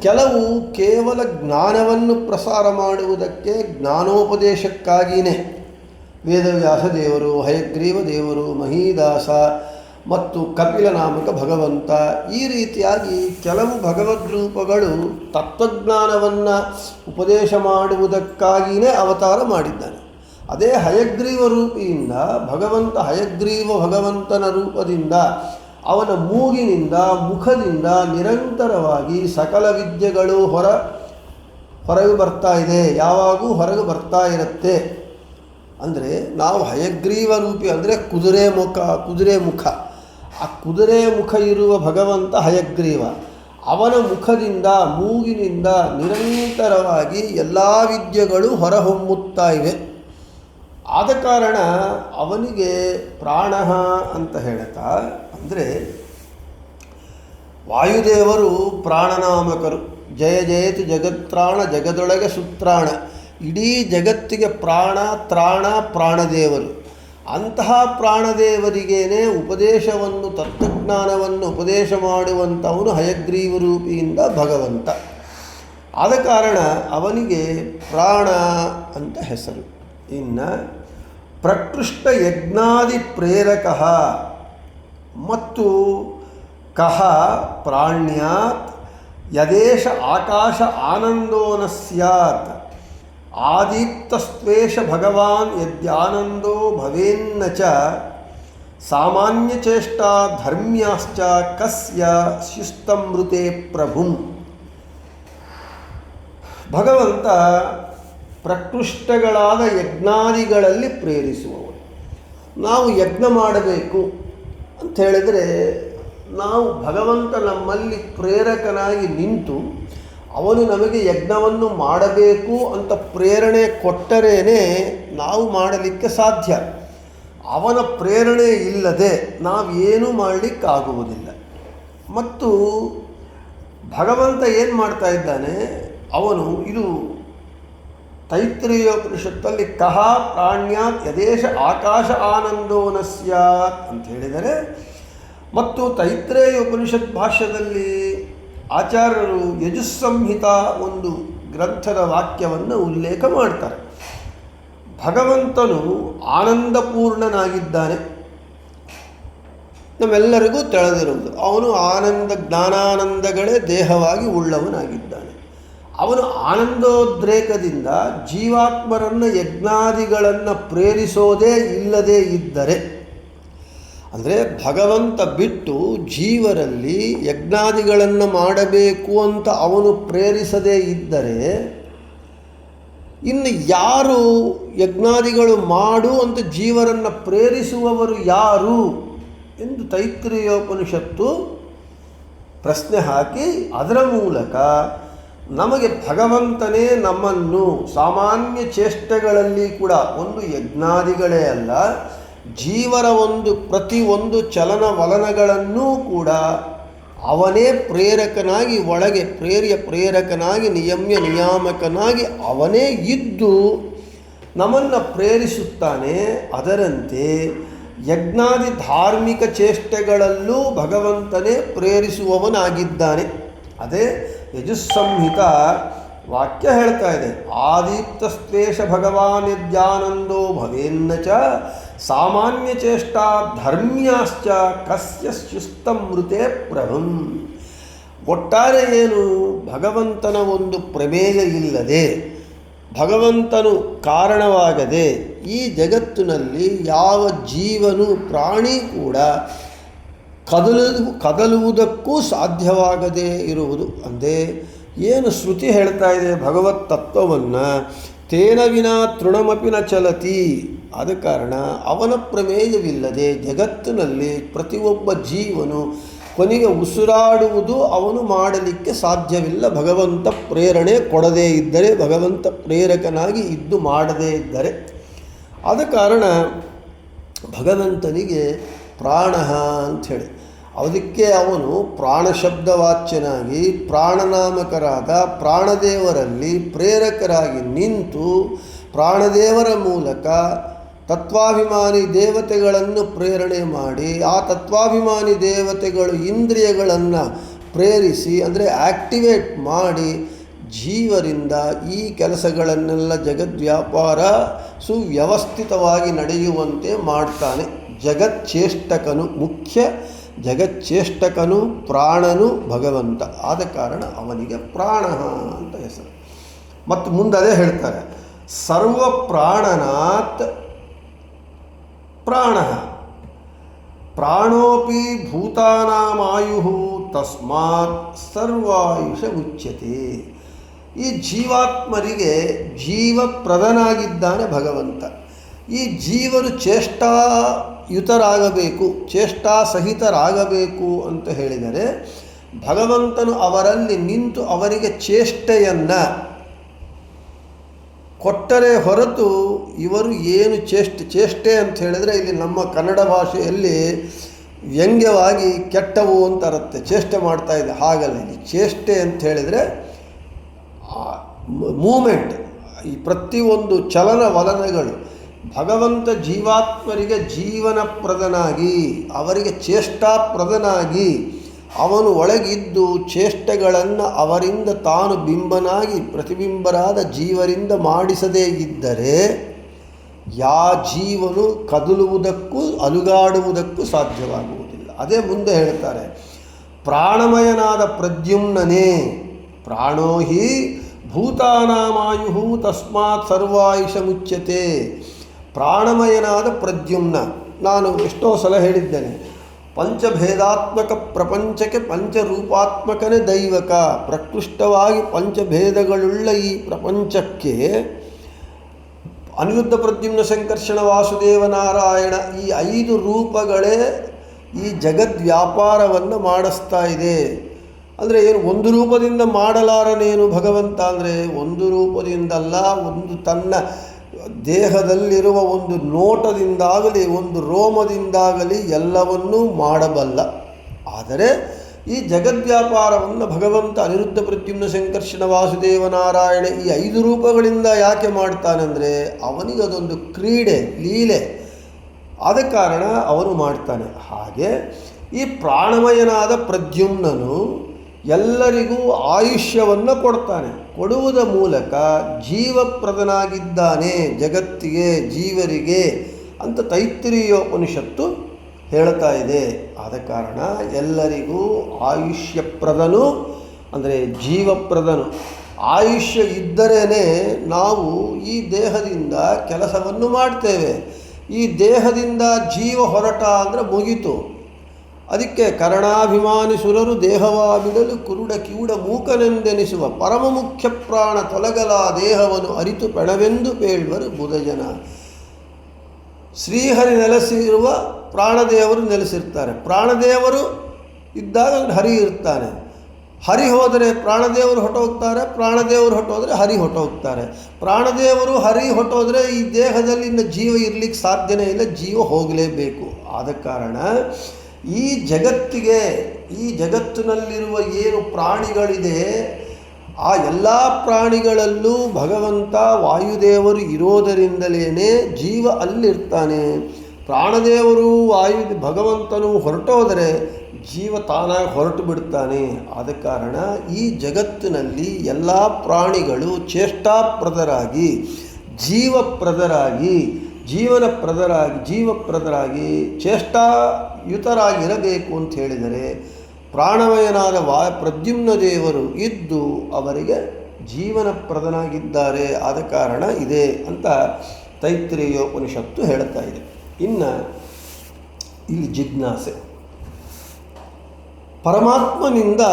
ಕೆಲವು ಕೇವಲ ಜ್ಞಾನವನ್ನು ಪ್ರಸಾರ ಮಾಡುವುದಕ್ಕೆ ಜ್ಞಾನೋಪದೇಶಕ್ಕಾಗಿಯೇ ವೇದವ್ಯಾಸ ದೇವರು, ಹಯಗ್ರೀವ ದೇವರು, ಮಹೀದಾಸ ಮತ್ತು ಕಪಿಲ ನಾಮಕ ಭಗವಂತ, ಈ ರೀತಿಯಾಗಿ ಕೆಲವು ಭಗವದ್ರೂಪಗಳು ತತ್ವಜ್ಞಾನವನ್ನು ಉಪದೇಶ ಮಾಡುವುದಕ್ಕಾಗಿಯೇ ಅವತಾರ ಮಾಡಿದ್ದಾನೆ. ಅದೇ ಹಯಗ್ರೀವ ರೂಪಿಯಿಂದ ಭಗವಂತ, ಹಯಗ್ರೀವ ಭಗವಂತನ ರೂಪದಿಂದ ಅವನ ಮೂಗಿನಿಂದ ಮುಖದಿಂದ ನಿರಂತರವಾಗಿ ಸಕಲ ವಿದ್ಯೆಗಳು ಹೊರಗೆ ಬರ್ತಾ ಇದೆ, ಯಾವಾಗೂ ಹೊರಗೆ ಬರ್ತಾ ಇರುತ್ತೆ. ಅಂದರೆ ನಾವು ಹಯಗ್ರೀವ ರೂಪಿ ಅಂದರೆ ಕುದುರೆ ಮುಖ, ಆ ಕುದುರೆ ಮುಖ ಇರುವ ಭಗವಂತ ಹಯಗ್ರೀವ. ಅವನ ಮುಖದಿಂದ ಮೂಗಿನಿಂದ ನಿರಂತರವಾಗಿ ಎಲ್ಲ ವಿದ್ಯೆಗಳು ಹೊರಹೊಮ್ಮುತ್ತಾ ಇವೆ. ಆದ ಕಾರಣ ಅವನಿಗೆ ಪ್ರಾಣ ಅಂತ ಹೇಳ್ತಾ, ಅಂದರೆ ವಾಯುದೇವರು ಪ್ರಾಣನಾಮಕರು. ಜಯ ಜಯತು ಜಗತ್ರಾಣ ಜಗದೊಳಗೆ ಸುತ್ರಾಣ, ಇಡೀ ಜಗತ್ತಿಗೆ ಪ್ರಾಣ ತ್ರಾಣ ಪ್ರಾಣದೇವರು. ಅಂತಹ ಪ್ರಾಣದೇವರಿಗೇನೆ ಉಪದೇಶವನ್ನು, ತತ್ವಜ್ಞಾನವನ್ನು ಉಪದೇಶ ಮಾಡುವಂಥವನು ಹಯಗ್ರೀವ ರೂಪಿಯಿಂದ ಭಗವಂತ. ಆದ ಕಾರಣ ಅವನಿಗೆ ಪ್ರಾಣ ಅಂತ ಹೆಸರು. ಇನ್ನು ಪ್ರಕೃಷ್ಟ ಯಜ್ಞಾದಿ ಪ್ರೇರಕ ಮತ್ತು ಕಹ ಪ್ರಾಣ್ಯಾತ್ ಯದೇಶ ಆಕಾಶ ಆನಂದೋ ನ ಸ್ಯಾತ್ ಆದೀಪ್ತಸ್ತ್ವೇಷ ಭಗವಾನ್ ಯದ್ಯಾನಂದೋ ಭವೇನ್ನ ಚ ಸಾಮಾನ್ಯಚೇಷ್ಟಾ ಧರ್ಮ್ಯಾಶ್ಚ ಕಸ್ಯ ಸ್ಯುಸ್ತಮೃತೆ ಪ್ರಭುಂ. ಭಗವಂತ ಪ್ರಕೃಷ್ಟಗಳಾದ ಯಜ್ಞಾದಿಗಳಲ್ಲಿ ಪ್ರೇರಿಸುವವರು. ನಾವು ಯಜ್ಞ ಮಾಡಬೇಕು ಅಂತ ಹೇಳಿದರೆ, ನಾವು ಭಗವಂತ ನಮ್ಮಲ್ಲಿ ಪ್ರೇರಕನಾಗಿ ನಿಂತು ಅವನು ನಮಗೆ ಯಜ್ಞವನ್ನು ಮಾಡಬೇಕು ಅಂತ ಪ್ರೇರಣೆ ಕೊಟ್ಟರೇನೆ ನಾವು ಮಾಡಲಿಕ್ಕೆ ಸಾಧ್ಯ. ಅವನ ಪ್ರೇರಣೆ ಇಲ್ಲದೆ ನಾವೇನೂ ಮಾಡಲಿಕ್ಕಾಗುವುದಿಲ್ಲ. ಮತ್ತು ಭಗವಂತ ಏನು ಮಾಡ್ತಾ ಇದ್ದಾನೆ, ಅವನು ಇದು ತೈತ್ರೇಯೋಪನಿಷತ್ತಲ್ಲಿ ಕಹ ಪ್ರಾಣ್ಯಾತ್ ಯದೇಶ ಆಕಾಶ ಆನಂದೋ ನ ಸ್ಯಾತ್ ಅಂತ ಹೇಳಿದರೆ, ಮತ್ತು ತೈತ್ರೇಯ ಉಪನಿಷತ್ ಭಾಷ್ಯದಲ್ಲಿ ಆಚಾರ್ಯರು ಯಜುಸ್ಸಂಹಿತ ಒಂದು ಗ್ರಂಥದ ವಾಕ್ಯವನ್ನು ಉಲ್ಲೇಖ ಮಾಡ್ತಾರೆ. ಭಗವಂತನು ಆನಂದಪೂರ್ಣನಾಗಿದ್ದಾನೆ, ನಮ್ಮೆಲ್ಲರಿಗೂ ತಿಳಿದಿರುವುದು. ಅವನು ಆನಂದ ಜ್ಞಾನಾನಂದಗಳೇ ದೇಹವಾಗಿ ಉಳ್ಳವನಾಗಿದ್ದಾನೆ. ಅವನು ಆನಂದೋದ್ರೇಕದಿಂದ ಜೀವಾತ್ಮರನ್ನು ಯಜ್ಞಾದಿಗಳನ್ನು ಪ್ರೇರಿಸೋದೇ ಇಲ್ಲದೇ ಇದ್ದರೆ, ಅಂದರೆ ಭಗವಂತ ಬಿಟ್ಟು ಜೀವರಲ್ಲಿ ಯಜ್ಞಾದಿಗಳನ್ನು ಮಾಡಬೇಕು ಅಂತ ಅವನು ಪ್ರೇರಿಸದೇ ಇದ್ದರೆ, ಇನ್ನು ಯಾರು ಯಜ್ಞಾದಿಗಳು ಮಾಡು ಅಂತ ಜೀವರನ್ನು ಪ್ರೇರಿಸುವವರು ಯಾರು ಎಂದು ತೈತ್ರೇಯೋಪನಿಷತ್ತು ಪ್ರಶ್ನೆ ಹಾಕಿ ಅದರ ಮೂಲಕ ನಮಗೆ ಭಗವಂತನೇ ನಮ್ಮನ್ನು ಸಾಮಾನ್ಯ ಚೇಷ್ಟೆಗಳಲ್ಲಿ ಕೂಡ, ಒಂದು ಯಜ್ಞಾದಿಗಳೇ ಅಲ್ಲ, ಜೀವರ ಪ್ರತಿಯೊಂದು ಚಲನವಲನಗಳನ್ನೂ ಕೂಡ ಅವನೇ ಪ್ರೇರಕನಾಗಿ, ಒಳಗೆ ಪ್ರೇರಕನಾಗಿ, ನಿಯಾಮಕನಾಗಿ ಅವನೇ ಇದ್ದು ನಮ್ಮನ್ನು ಪ್ರೇರಿಸುತ್ತಾನೆ. ಅದರಂತೆ ಯಜ್ಞಾದಿ ಧಾರ್ಮಿಕ ಚೇಷ್ಟೆಗಳಲ್ಲೂ ಭಗವಂತನೇ ಪ್ರೇರಿಸುವವನಾಗಿದ್ದಾನೆ. ಅದೇ ಯಜುಸ್ಸಂಹಿತ ವಾಕ್ಯ ಹೇಳ್ತಾ ಇದೆ, ಆದೀಪ್ತಸ್ತ್ವೇಷ ಭಗವಾನ್ ಯದ್ಯಾನಂದೋ ಭವೇನ್ನ ಚ ಸಾಮಾನ್ಯ ಚೇಷ್ಟಾ ಧರ್ಮ್ಯಾಶ್ಚ ಕಸ್ಯ ಸ್ಯುಸ್ತಮೃತೆ ಪ್ರಭುಂ. ಒಟ್ಟಾರೆ ಏನು, ಭಗವಂತನ ಒಂದು ಪ್ರಮೇಯ ಇಲ್ಲದೆ, ಭಗವಂತನು ಕಾರಣವಾಗದೆ ಈ ಜಗತ್ತಿನಲ್ಲಿ ಯಾವ ಜೀವನು ಪ್ರಾಣಿ ಕೂಡ ಕದಲುವುದಕ್ಕೂ ಸಾಧ್ಯವಾಗದೇ ಇರುವುದು. ಅಂದೇ ಏನು ಶ್ರುತಿ ಹೇಳ್ತಾ ಇದೆ ಭಗವತ್ ತತ್ವವನ್ನು, ತೇನ ವಿನಾ ತೃಣಮಪಿ ನ ಚಲತಿ. ಆದ ಕಾರಣ ಅವನ ಪ್ರಮೇಯವಿಲ್ಲದೆ ಜಗತ್ತಿನಲ್ಲಿ ಪ್ರತಿಯೊಬ್ಬ ಜೀವನು ಕೊನೆಗೆ ಉಸಿರಾಡುವುದು ಅವನು ಮಾಡಲಿಕ್ಕೆ ಸಾಧ್ಯವಿಲ್ಲ. ಭಗವಂತ ಪ್ರೇರಣೆ ಕೊಡದೇ ಇದ್ದರೆ, ಭಗವಂತ ಪ್ರೇರಕನಾಗಿ ಇದ್ದು ಮಾಡದೇ ಇದ್ದರೆ. ಆದ ಕಾರಣ ಭಗವಂತನಿಗೆ ಪ್ರಾಣ ಅಂಥೇಳಿ, ಅದಕ್ಕೆ ಅವನು ಪ್ರಾಣಶಬ್ದವಾಚ್ಯನಾಗಿ ಪ್ರಾಣನಾಮಕರಾದ ಪ್ರಾಣದೇವರಲ್ಲಿ ಪ್ರೇರಕರಾಗಿ ನಿಂತು ಪ್ರಾಣದೇವರ ಮೂಲಕ ತತ್ವಾಭಿಮಾನಿ ದೇವತೆಗಳನ್ನು ಪ್ರೇರಣೆ ಮಾಡಿ ಆ ತತ್ವಾಭಿಮಾನಿ ದೇವತೆಗಳು ಇಂದ್ರಿಯಗಳನ್ನು ಪ್ರೇರಿಸಿ ಅಂದರೆ ಆ್ಯಕ್ಟಿವೇಟ್ ಮಾಡಿ ಜೀವರಿಂದ ಈ ಕೆಲಸಗಳನ್ನೆಲ್ಲ ಜಗದ್ವ್ಯಾಪಾರ ಸುವ್ಯವಸ್ಥಿತವಾಗಿ ನಡೆಯುವಂತೆ ಮಾಡ್ತಾನೆ. ಜಗಚ್ಚೇಷ್ಟಕನು, ಮುಖ್ಯ ಜಗಚ್ಚೇಷ್ಟಕನು ಪ್ರಾಣನು ಭಗವಂತ. ಆದ ಕಾರಣ ಅವನಿಗೆ ಪ್ರಾಣ ಅಂತ ಹೆಸರು. ಮತ್ತು ಮುಂದೆ ಹೇಳ್ತಾರೆ, ಸರ್ವ ಪ್ರಾಣನಾತ್ ಪ್ರಾಣ ಪ್ರಾಣೋಪಿ ಭೂತಾನಾಮಾಯು ತಸ್ಮಾತ್ ಸರ್ವಾಯುಷ ಮುಚ್ಯತೆ. ಈ ಜೀವಾತ್ಮರಿಗೆ ಜೀವಪ್ರದನಾಗಿದ್ದಾನೆ ಭಗವಂತ. ಈ ಜೀವರು ಚೇಷ್ಟಾಯುತರಾಗಬೇಕು, ಚೇಷ್ಟಾಸಹಿತರಾಗಬೇಕು ಅಂತ ಹೇಳಿದರೆ ಭಗವಂತನು ಅವರಲ್ಲಿ ನಿಂತು ಅವರಿಗೆ ಚೇಷ್ಟೆಯನ್ನು ಕೊಟ್ಟರೆ ಹೊರತು ಇವರು ಏನು ಚೇಷ್ಟೆ ಅಂತ ಹೇಳಿದರೆ ಇಲ್ಲಿ ನಮ್ಮ ಕನ್ನಡ ಭಾಷೆಯಲ್ಲಿ ವ್ಯಂಗ್ಯವಾಗಿ ಕೆಟ್ಟವು ಅಂತ ಅರುತ್ತೆ. ಚೇಷ್ಟೆ ಮಾಡ್ತಾ ಇದೆ, ಹಾಗಲ್ಲ. ಇಲ್ಲಿ ಚೇಷ್ಟೆ ಅಂತ ಹೇಳಿದರೆ ಮೂಮೆಂಟ್, ಈ ಪ್ರತಿಯೊಂದು ಚಲನವಲನಗಳು. ಭಗವಂತ ಜೀವಾತ್ಮರಿಗೆ ಜೀವನಪ್ರದನಾಗಿ ಅವರಿಗೆ ಚೇಷ್ಟಾಪ್ರದನಾಗಿ ಅವನು ಒಳಗಿದ್ದು ಚೇಷ್ಟೆಗಳನ್ನು ಅವರಿಂದ ತಾನು ಬಿಂಬನಾಗಿ ಪ್ರತಿಬಿಂಬರಾದ ಜೀವರಿಂದ ಮಾಡಿಸದೇ ಇದ್ದರೆ ಜೀವನು ಕದಲುವುದಕ್ಕೂ ಅಲುಗಾಡುವುದಕ್ಕೂ ಸಾಧ್ಯವಾಗುವುದಿಲ್ಲ. ಅದೇ ಮುಂದೆ ಹೇಳ್ತಾರೆ, ಪ್ರಾಣಮಯನಾದ ಪ್ರದ್ಯುಮ್ನೇ ಪ್ರಾಣೋ ಹಿ ಭೂತಾನಾಮಾಯು ತಸ್ಮಾತ್ ಸರ್ವಾಯುಷ ಮುಚ್ಯತೆ. ಪ್ರಾಣಮಯನಾದ ಪ್ರದ್ಯುಮ್ನ, ನಾನು ಎಷ್ಟೋ ಸಲ ಹೇಳಿದ್ದೇನೆ, ಪಂಚಭೇದಾತ್ಮಕ ಪ್ರಪಂಚಕ್ಕೆ ಪಂಚರೂಪಾತ್ಮಕನೇ ದೈವಕ. ಪ್ರಕೃಷ್ಟವಾಗಿ ಪಂಚಭೇದಗಳುಳ್ಳ ಈ ಪ್ರಪಂಚಕ್ಕೆ ಅನಿರುದ್ಧ ಪ್ರದ್ಯುಮ್ನ ಸಂಕರ್ಷಣ ವಾಸುದೇವ ನಾರಾಯಣ ಈ 5 ರೂಪಗಳೇ ಈ ಜಗದ್ವ್ಯಾಪಾರವನ್ನು ಮಾಡಿಸ್ತಾ ಇದೆ. ಅಂದರೆ ಏನು, ಒಂದು ರೂಪದಿಂದ ಮಾಡಲಾರನೇನು ಭಗವಂತ ಅಂದರೆ, ಒಂದು ರೂಪದಿಂದಲ್ಲ, ಒಂದು ತನ್ನ ದೇಹದಲ್ಲಿರುವ ಒಂದು ನೋಟದಿಂದಾಗಲಿ ಒಂದು ರೋಮದಿಂದಾಗಲಿ ಎಲ್ಲವನ್ನೂ ಮಾಡಬಲ್ಲ. ಆದರೆ ಈ ಜಗದ್ವ್ಯಾಪಾರವನ್ನು ಭಗವಂತ ಅನಿರುದ್ಧ ಪ್ರದ್ಯುಮ್ನ ಸಂಕರ್ಷಣ ವಾಸುದೇವ ನಾರಾಯಣ ಈ 5 ರೂಪಗಳಿಂದ ಯಾಕೆ ಮಾಡ್ತಾನೆಂದರೆ ಅವನಿಗೆ ಅದೊಂದು ಕ್ರೀಡೆ, ಲೀಲೆ. ಆದ ಕಾರಣ ಅವನು ಮಾಡ್ತಾನೆ. ಹಾಗೆ ಈ ಪ್ರಾಣಮಯನಾದ ಪ್ರದ್ಯುಮ್ನನು ಎಲ್ಲರಿಗೂ ಆಯುಷ್ಯವನ್ನು ಕೊಡ್ತಾನೆ. ಕೊಡುವುದ ಮೂಲಕ ಜೀವಪ್ರದನಾಗಿದ್ದಾನೆ ಜಗತ್ತಿಗೆ, ಜೀವರಿಗೆ ಅಂತ ತೈತ್ತಿರೀಯೋಪನಿಷತ್ತು ಹೇಳ್ತಾ ಇದೆ. ಆದ ಕಾರಣ ಎಲ್ಲರಿಗೂ ಆಯುಷ್ಯಪ್ರದನು ಅಂದರೆ ಜೀವಪ್ರದನು. ಆಯುಷ್ಯ ಇದ್ದರೇ ನಾವು ಈ ದೇಹದಿಂದ ಕೆಲಸವನ್ನು ಮಾಡ್ತೇವೆ. ಈ ದೇಹದಿಂದ ಜೀವ ಹೊರಟ ಅಂದರೆ ಮುಗಿತು. ಅದಕ್ಕೆ ಕರ್ಣಾಭಿಮಾನಿ ಸುರರು ದೇಹವ ಬಿಡಲು ಕುರುಡ ಕಿವುಡ ಮೂಕನೆಂದೆನಿಸುವ ಪರಮ ಮುಖ್ಯ ಪ್ರಾಣ ತೊಲಗಲ ದೇಹವನ್ನು ಅರಿತು ಪೆಣವೆಂದು ಪೇಳುವರು ಬುಧಜನ. ಶ್ರೀಹರಿ ನೆಲೆಸಿರುವ ಪ್ರಾಣದೇವರು ನೆಲೆಸಿರ್ತಾರೆ. ಪ್ರಾಣದೇವರು ಇದ್ದಾಗ ಹರಿ ಇರ್ತಾನೆ. ಹರಿ ಹೋದರೆ ಪ್ರಾಣದೇವರು ಹೊಟ್ಟೋಗ್ತಾರೆ, ಪ್ರಾಣದೇವರು ಹೊಟ್ಟೋದ್ರೆ ಹರಿ ಹೊಟ್ಟೋಗ್ತಾರೆ. ಪ್ರಾಣದೇವರು ಹರಿ ಹೊಟ್ಟೋದ್ರೆ ಈ ದೇಹದಲ್ಲಿ ಇನ್ನು ಜೀವ ಇರಲಿಕ್ಕೆ ಸಾಧ್ಯನೇ ಇಲ್ಲ, ಜೀವ ಹೋಗಲೇಬೇಕು. ಆದ ಕಾರಣ ಈ ಜಗತ್ತಿಗೆ, ಈ ಜಗತ್ತಿನಲ್ಲಿರುವ ಏನು ಪ್ರಾಣಿಗಳಿದೆ ಆ ಎಲ್ಲ ಪ್ರಾಣಿಗಳಲ್ಲೂ ಭಗವಂತ ವಾಯುದೇವರು ಇರೋದರಿಂದಲೇ ಜೀವ ಅಲ್ಲಿರ್ತಾನೆ. ಪ್ರಾಣದೇವರು ಭಗವಂತನು ಹೊರಟೋದರೆ ಜೀವ ತಾನಾಗಿ ಹೊರಟು ಬಿಡ್ತಾನೆ. ಆದ ಕಾರಣ ಈ ಜಗತ್ತಿನಲ್ಲಿ ಎಲ್ಲ ಪ್ರಾಣಿಗಳು ಚೇಷ್ಟಾಪ್ರದರಾಗಿ ಜೀವಪ್ರದರಾಗಿ ಚೇಷ್ಟಾಯುತರಾಗಿರಬೇಕು ಅಂತ ಹೇಳಿದರೆ ಪ್ರಾಣಮಯನಾದ ಪ್ರದ್ಯುಮ್ನ ದೇವರು ಇದ್ದು ಅವರಿಗೆ ಜೀವನಪ್ರದನಾಗಿದ್ದಾರೆ. ಆದ ಕಾರಣ ಇದೆ ಅಂತ ತೈತ್ತಿರೀಯೋಪನಿಷತ್ತು ಹೇಳ್ತಾ ಇದೆ. ಇನ್ನು ಇಲ್ಲಿ ಜಿಜ್ಞಾಸೆ, ಪರಮಾತ್ಮನಿಂದ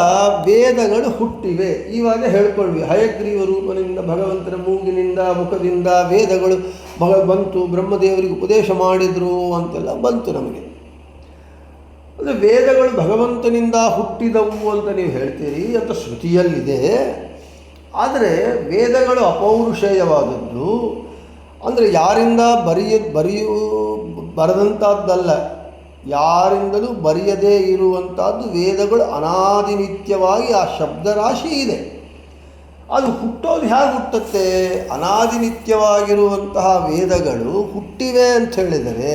ವೇದಗಳು ಹುಟ್ಟಿವೆ. ಇವಾಗ ಹೇಳ್ಕೊಂಡ್ವಿ, ಹಯಗ್ರೀವ ರೂಪನಿಂದ ಭಗವಂತನ ಮೂಗಿನಿಂದ ಮುಖದಿಂದ ವೇದಗಳು ಬಂತು, ಬ್ರಹ್ಮದೇವರಿಗೆ ಉಪದೇಶ ಮಾಡಿದರು ಅಂತೆಲ್ಲ ಬಂತು ನಮಗೆ. ಅಂದರೆ ವೇದಗಳು ಭಗವಂತನಿಂದ ಹುಟ್ಟಿದವು ಅಂತ ನೀವು ಹೇಳ್ತೀರಿ ಅಂತ ಶ್ರುತಿಯಲ್ಲಿದೆ. ಆದರೆ ವೇದಗಳು ಅಪೌರುಷೇಯವಾದದ್ದು, ಅಂದರೆ ಯಾರಿಂದ ಬರೆದಂಥದ್ದಲ್ಲ, ಯಾರಿಂದಲೂ ಬರೆಯದೇ ಇರುವಂಥದ್ದು ವೇದಗಳು. ಅನಾದಿನಿತ್ಯವಾಗಿ ಆ ಶಬ್ದರಾಶಿ ಇದೆ. ಅದು ಹುಟ್ಟೋದು ಹೇಗೆ ಹುಟ್ಟುತ್ತೆ? ಅನಾದಿನಿತ್ಯವಾಗಿರುವಂತಹ ವೇದಗಳು ಹುಟ್ಟಿವೆ ಅಂತ ಹೇಳಿದರೆ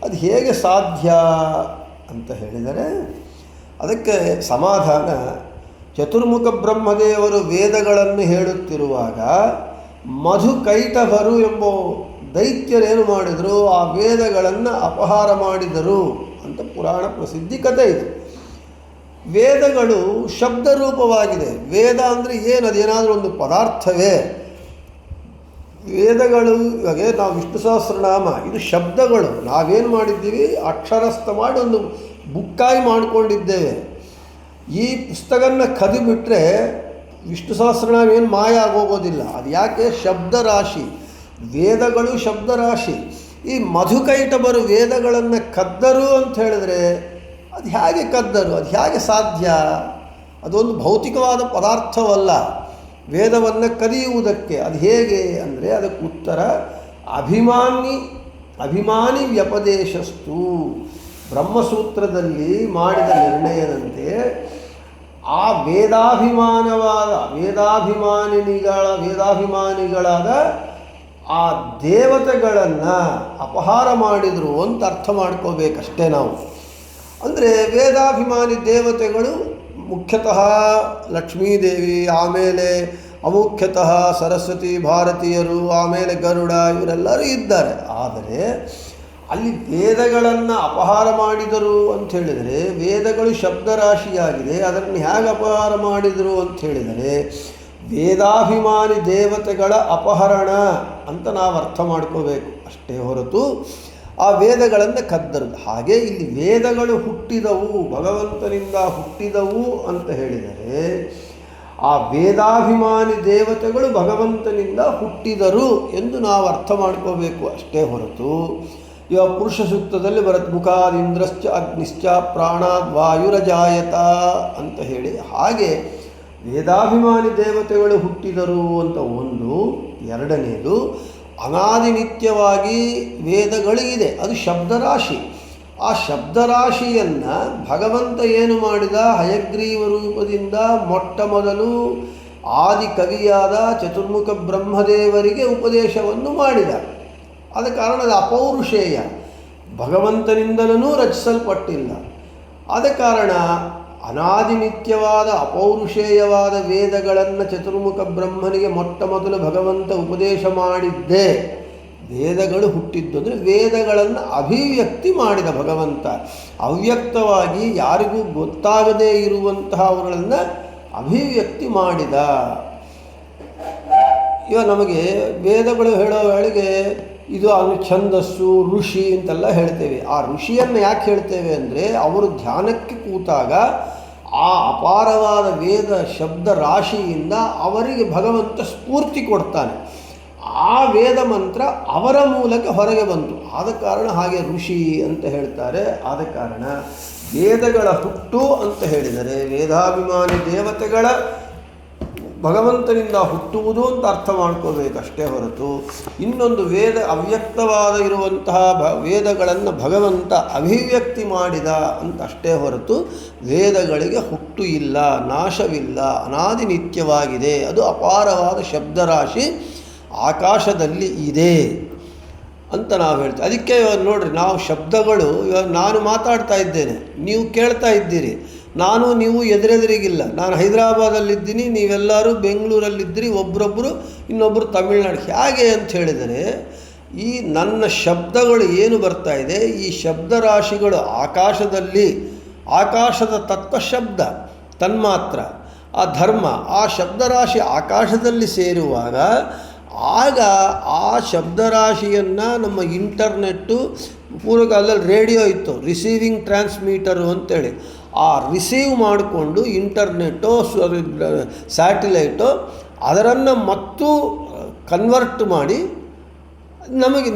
ಅದು ಹೇಗೆ ಸಾಧ್ಯ ಅಂತ ಹೇಳಿದರೆ ಅದಕ್ಕೆ ಸಮಾಧಾನ, ಚತುರ್ಮುಖ ಬ್ರಹ್ಮದೇವರು ವೇದಗಳನ್ನು ಹೇಳುತ್ತಿರುವಾಗ ಮಧುಕೈಟಭರು ಎಂಬ ದೈತ್ಯರೇನು ಮಾಡಿದರು? ಆ ವೇದಗಳನ್ನು ಅಪಹಾರ ಮಾಡಿದರು ಅಂತ ಪುರಾಣ ಪ್ರಸಿದ್ಧಿ ಕಥೆ ಇದೆ. ವೇದಗಳು ಶಬ್ದ ರೂಪವಾಗಿದೆ. ವೇದ ಅಂದರೆ ಏನು? ಅದೇನಾದರೂ ಒಂದು ಪದಾರ್ಥವೇ? ವೇದಗಳು ಇವಾಗ ನಾವು ವಿಷ್ಣು ಸಹಸ್ರನಾಮ ಇದು ಶಬ್ದಗಳು. ನಾವೇನು ಮಾಡಿದ್ದೀವಿ? ಅಕ್ಷರಸ್ಥ ಮಾಡಿ ಒಂದು ಬುಕ್ಕಾಗಿ ಮಾಡಿಕೊಂಡಿದ್ದೇವೆ. ಈ ಪುಸ್ತಕನ ಕದಿಬಿಟ್ರೆ ವಿಷ್ಣು ಸಹಸ್ರನಾಮ ಏನು ಮಾಯ ಆಗೋಗೋದಿಲ್ಲ. ಅದು ಯಾಕೆ? ಶಬ್ದರಾಶಿ. ವೇದಗಳು ಶಬ್ದರಾಶಿ. ಈ ಮಧುಕೈಟಭರು ವೇದಗಳನ್ನು ಕದ್ದರು ಅಂತ ಹೇಳಿದ್ರೆ ಅದು ಹೇಗೆ ಕದ್ದರು? ಅದು ಹೇಗೆ ಸಾಧ್ಯ? ಅದೊಂದು ಭೌತಿಕವಾದ ಪದಾರ್ಥವಲ್ಲ ವೇದವನ್ನು ಕದಿಯುವುದಕ್ಕೆ. ಅದು ಹೇಗೆ ಅಂದರೆ ಅದಕ್ಕೆ ಉತ್ತರ ಅಭಿಮಾನಿ ವ್ಯಪದೇಶಸ್ತು. ಬ್ರಹ್ಮಸೂತ್ರದಲ್ಲಿ ಮಾಡಿದ ನಿರ್ಣಯದಂತೆ ಆ ವೇದಾಭಿಮಾನಿಗಳಾದ ಆ ದೇವತೆಗಳನ್ನು ಅಪಹಾರ ಮಾಡಿದರು ಅಂತ ಅರ್ಥ ಮಾಡ್ಕೋಬೇಕಷ್ಟೇ ನಾವು. ಅಂದರೆ ವೇದಾಭಿಮಾನಿ ದೇವತೆಗಳು ಮುಖ್ಯತಃ ಲಕ್ಷ್ಮೀದೇವಿ, ಆಮೇಲೆ ಅಮುಖ್ಯತಃ ಸರಸ್ವತಿ, ಭಾರತೀಯರು, ಆಮೇಲೆ ಗರುಡ, ಇವರೆಲ್ಲರೂ ಇದ್ದಾರೆ. ಆದರೆ ಅಲ್ಲಿ ವೇದಗಳನ್ನು ಅಪಹಾರ ಮಾಡಿದರು ಅಂತ ಹೇಳಿದರೆ ವೇದಗಳು ಶಬ್ದರಾಶಿಯಾಗಿದೆ. ಅದನ್ನು ಹೇಗೆ ಅಪಹಾರ ಮಾಡಿದರು ಅಂತ ಹೇಳಿದರೆ ವೇದಾಭಿಮಾನಿ ದೇವತೆಗಳ ಅಪಹರಣ ಅಂತ ನಾವು ಅರ್ಥ ಮಾಡ್ಕೋಬೇಕು ಅಷ್ಟೇ ಹೊರತು ಆ ವೇದಗಳನ್ನು ಕದ್ದರು. ಹಾಗೆ ಇಲ್ಲಿ ವೇದಗಳು ಹುಟ್ಟಿದವು, ಭಗವಂತನಿಂದ ಹುಟ್ಟಿದವು ಅಂತ ಹೇಳಿದರೆ ಆ ವೇದಾಭಿಮಾನಿ ದೇವತೆಗಳು ಭಗವಂತನಿಂದ ಹುಟ್ಟಿದರು ಎಂದು ನಾವು ಅರ್ಥ ಮಾಡ್ಕೋಬೇಕು ಅಷ್ಟೇ ಹೊರತು ಇವಾಗ ಪುರುಷ ಸೂಕ್ತದಲ್ಲಿ ಬರುತ್ತೆ ಮುಖಾದಿಂದ್ರಶ್ಚ ಅಗ್ನಿಶ್ಚ ಪ್ರಾಣಾದ್ ವಾಯುರಜಾಯತ ಅಂತ ಹೇಳಿ. ಹಾಗೆ ವೇದಾಭಿಮಾನಿ ದೇವತೆಗಳು ಹುಟ್ಟಿದರು ಅಂತ ಒಂದು. ಎರಡನೇದು ಅನಾದಿನಿತ್ಯವಾಗಿ ವೇದಗಳಿಗಿದೆ, ಅದು ಶಬ್ದರಾಶಿ. ಆ ಶಬ್ದರಾಶಿಯನ್ನು ಭಗವಂತ ಏನು ಮಾಡಿದ? ಹಯಗ್ರೀವ ರೂಪದಿಂದ ಮೊಟ್ಟ ಮೊದಲು ಆದಿ ಕವಿಯಾದ ಚತುರ್ಮುಖ ಬ್ರಹ್ಮದೇವರಿಗೆ ಉಪದೇಶವನ್ನು ಮಾಡಿದ. ಆದ ಕಾರಣ ಅದು ಅಪೌರುಷೇಯ, ಭಗವಂತನಿಂದಲೂ ರಚಿಸಲ್ಪಟ್ಟಿಲ್ಲ. ಆದ ಕಾರಣ ಅನಾದಿನಿತ್ಯವಾದ ಅಪೌರುಷೇಯವಾದ ವೇದಗಳನ್ನು ಚತುರ್ಮುಖ ಬ್ರಹ್ಮನಿಗೆ ಮೊಟ್ಟ ಮೊದಲು ಭಗವಂತ ಉಪದೇಶ ಮಾಡಿದ್ದೇ. ವೇದಗಳು ಹುಟ್ಟಿದ್ದು ಅಂದರೆ ವೇದಗಳನ್ನು ಅಭಿವ್ಯಕ್ತಿ ಮಾಡಿದ ಭಗವಂತ. ಅವ್ಯಕ್ತವಾಗಿ ಯಾರಿಗೂ ಗೊತ್ತಾಗದೇ ಇರುವಂತಹ ಅವುಗಳನ್ನು ಅಭಿವ್ಯಕ್ತಿ ಮಾಡಿದ. ಇವಾಗ ನಮಗೆ ವೇದಗಳು ಹೇಳೋ ವೇಳೆಗೆ ಇದು ಛಂದಸ್ಸು, ಋಷಿ ಅಂತೆಲ್ಲ ಹೇಳ್ತೇವೆ. ಆ ಋಷಿಯನ್ನು ಯಾಕೆ ಹೇಳ್ತೇವೆ ಅಂದರೆ ಅವರು ಧ್ಯಾನಕ್ಕೆ ಕೂತಾಗ ಆ ಅಪಾರವಾದ ವೇದ ಶಬ್ದ ರಾಶಿಯಿಂದ ಅವರಿಗೆ ಭಗವಂತ ಸ್ಫೂರ್ತಿ ಕೊಡ್ತಾನೆ. ಆ ವೇದ ಮಂತ್ರ ಅವರ ಮೂಲಕ ಹೊರಗೆ ಬಂತು. ಆದ ಕಾರಣ ಹಾಗೆ ಋಷಿ ಅಂತ ಹೇಳ್ತಾರೆ. ಆದ ಕಾರಣ ವೇದಗಳ ಹುಟ್ಟು ಅಂತ ಹೇಳಿದರೆ ವೇದಾಭಿಮಾನಿ ದೇವತೆಗಳ ಭಗವಂತನಿಂದ ಹುಟ್ಟುವುದು ಅಂತ ಅರ್ಥ ಮಾಡ್ಕೋಬೇಕಷ್ಟೇ ಹೊರತು ಇನ್ನೊಂದು ವೇದ ಅವ್ಯಕ್ತವಾದ ಇರುವಂತಹ ವೇದಗಳನ್ನು ಭಗವಂತ ಅಭಿವ್ಯಕ್ತಿ ಮಾಡಿದ ಅಂತ ಅಷ್ಟೇ ಹೊರತು ವೇದಗಳಿಗೆ ಹುಟ್ಟು ಇಲ್ಲ, ನಾಶವಿಲ್ಲ, ಅನಾದಿ ನಿತ್ಯವಾಗಿದೆ. ಅದು ಅಪಾರವಾದ ಶಬ್ದರಾಶಿ ಆಕಾಶದಲ್ಲಿ ಇದೆ ಅಂತ ನಾವು ಹೇಳ್ತೀವಿ. ಅದಕ್ಕೆ ಇವಾಗ ನೋಡ್ರಿ, ನಾವು ಶಬ್ದಗಳು ಇವಾಗ ನಾನು ಮಾತಾಡ್ತಾ ಇದ್ದೇನೆ, ನೀವು ಕೇಳ್ತಾ ಇದ್ದೀರಿ. ನಾನು ನೀವು ಎದುರೆದುರಿಗಿಲ್ಲ. ನಾನು ಹೈದರಾಬಾದಲ್ಲಿದ್ದೀನಿ, ನೀವೆಲ್ಲರೂ ಬೆಂಗಳೂರಲ್ಲಿದ್ದೀರಿ, ಒಬ್ಬರೊಬ್ಬರು ಇನ್ನೊಬ್ಬರು ತಮಿಳ್ನಾಡು. ಹೇಗೆ ಅಂತ ಹೇಳಿದರೆ ಈ ನನ್ನ ಶಬ್ದಗಳು ಏನು ಬರ್ತಾ ಇದೆ, ಈ ಶಬ್ದರಾಶಿಗಳು ಆಕಾಶದಲ್ಲಿ, ಆಕಾಶದ ತತ್ವ ಶಬ್ದ ತನ್ಮಾತ್ರ, ಆ ಧರ್ಮ, ಆ ಶಬ್ದರಾಶಿ ಆಕಾಶದಲ್ಲಿ ಸೇರುವಾಗ ಆಗ ಆ ಶಬ್ದರಾಶಿಯನ್ನು ನಮ್ಮ ಇಂಟರ್ನೆಟ್ಟು, ಪೂರ್ವಕಾಲದಲ್ಲಿ ರೇಡಿಯೋ ಇತ್ತು, ರಿಸೀವಿಂಗ್ ಟ್ರಾನ್ಸ್ಮೀಟರು ಅಂತೇಳಿ, ಆ ರಿಸೀವ್ ಮಾಡಿಕೊಂಡು ಇಂಟರ್ನೆಟ್ಟೋ ಸ್ಯಾಟಿಲೈಟೋ ಅದರನ್ನು ಮತ್ತು ಕನ್ವರ್ಟ್ ಮಾಡಿ